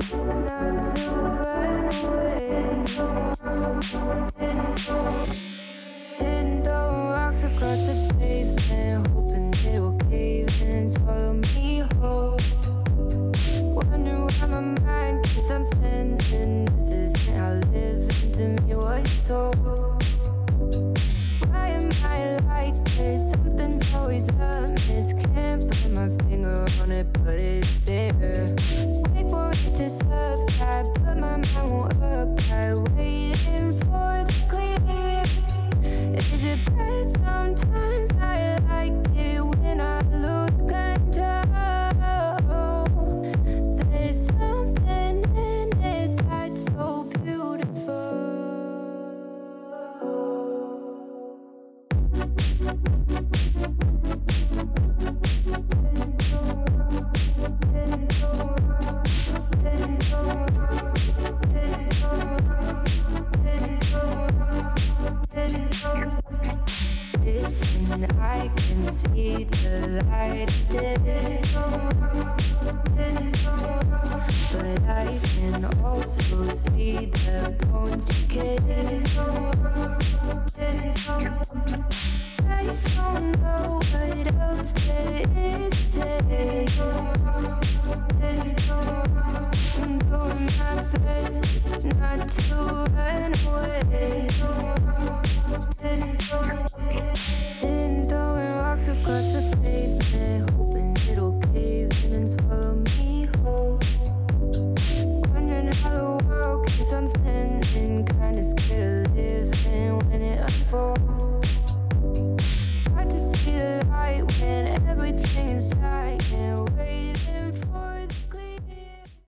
Sitting throwing rocks across the pavement, hoping it'll cave in and swallow me whole. Wondering why my mind keeps on spinning. This isn't how living to me was told. Why am I like this? Something's always amiss. Can't put my finger on it, but it's there. Wait for it to subside, but my mind won't apply. Waiting for the clear. Is it bad sometimes? I like it when I lose control. There's something in it that's so beautiful. Listen, I can see the light of day, but I can also see the bones decay. I don't know what else there is to say. I'm doing my best not to